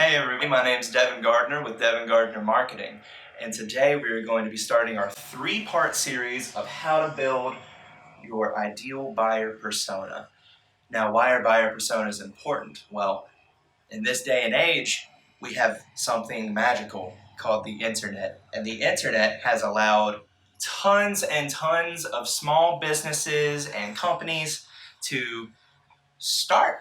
Hey everybody, my name is Devin Gardner with Devin Gardner Marketing, and today we are going to be starting our three-part series of how to build your ideal buyer persona. Now, why are buyer personas important? Well, in this day and age, we have something magical called the internet, and the internet has allowed tons and tons of small businesses and companies to start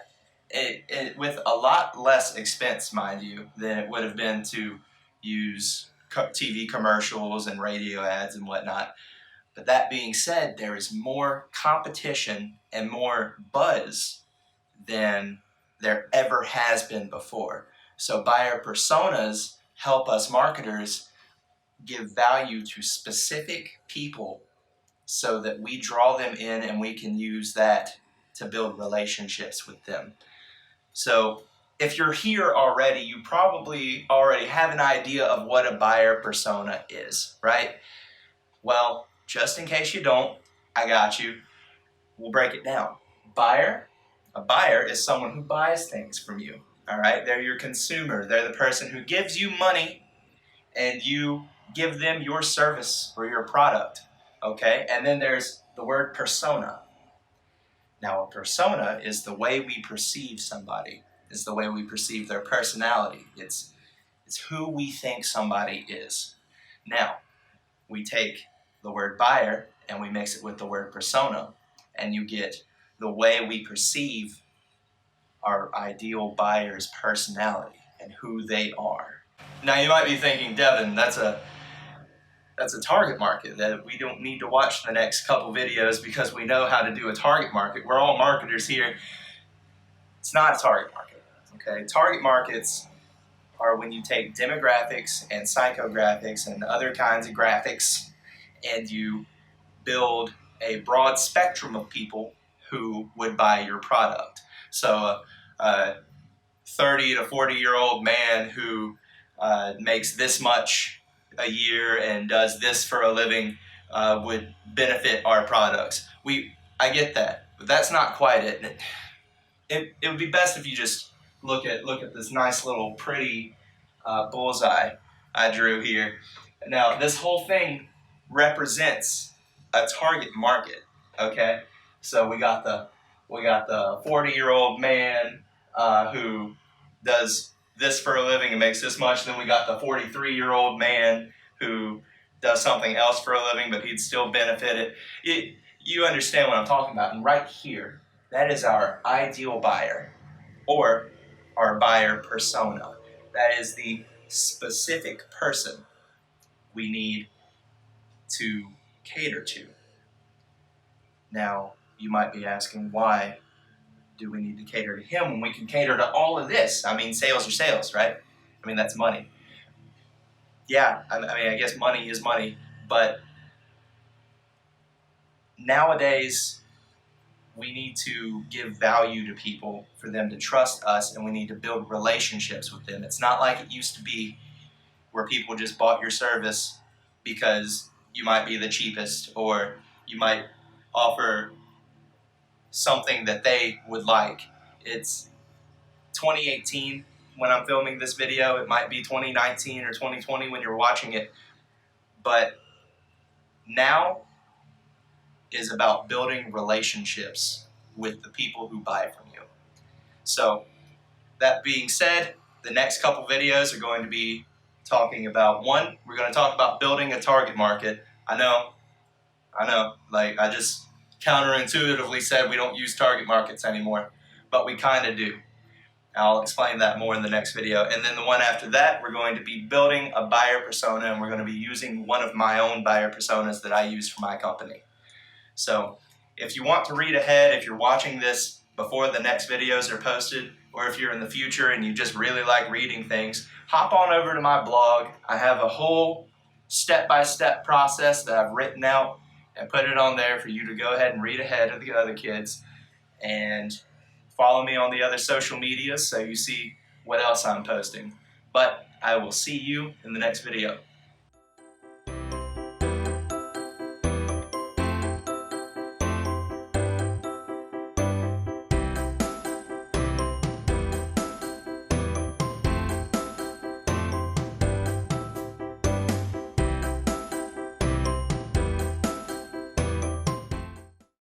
with a lot less expense, mind you, than it would have been to use TV commercials and radio ads and whatnot. But that being said, there is more competition and more buzz than there ever has been before. So buyer personas help us marketers give value to specific people so that we draw them in and we can use that to build relationships with them. So if you're here already, you probably already have an idea of what a buyer persona is, right? Well, just in case you don't, I got you. We'll break it down. A buyer is someone who buys things from you, all right? They're your consumer. They're the person who gives you money and you give them your service or your product, okay? And then there's the word persona. Now, a persona is the way we perceive somebody. It's the way we perceive their personality. It's who we think somebody is. Now, we take the word buyer and we mix it with the word persona, and you get the way we perceive our ideal buyer's personality and who they are. Now, you might be thinking, Devin, that's a target market, that we don't need to watch the next couple videos because we know how to do a target market. We're all marketers here. It's not a target market, okay? Target markets are when you take demographics and psychographics and other kinds of graphics and you build a broad spectrum of people who would buy your product. So a 30 to 40-year-old man who makes this much a year and does this for a living would benefit our products. I get that, but that's not quite it. It would be best if you just look at this nice little pretty bullseye I drew here. Now, this whole thing represents a target market. Okay, so we got the 40-year-old man who does this for a living and makes this much. Then we got the 43-year-old man who does something else for a living, but he'd still benefit it. You understand what I'm talking about. And right here, that is our ideal buyer, or our buyer persona. That is the specific person we need to cater to. Now, you might be asking, why do we need to cater to him when we can cater to all of this? I mean, sales are sales, right? I mean, that's money. Yeah, I guess money is money, but nowadays we need to give value to people for them to trust us, and we need to build relationships with them. It's not like it used to be where people just bought your service because you might be the cheapest or you might offer something that they would like. It's 2018 when I'm filming this video. It might be 2019 or 2020 when you're watching it. But now is about building relationships with the people who buy from you. So that being said, the next couple videos are going to be talking about, one, we're going to talk about building a target market. I know, like I just counterintuitively said we don't use target markets anymore, but we kind of do. I'll explain that more in the next video. And then the one after that, we're going to be building a buyer persona, and we're going to be using one of my own buyer personas that I use for my company. So if you want to read ahead, if you're watching this before the next videos are posted, or if you're in the future and you just really like reading things, hop on over to my blog. I have a whole step-by-step process that I've written out and put it on there for you to go ahead and read ahead of the other kids. And follow me on the other social medias so you see what else I'm posting. But I will see you in the next video.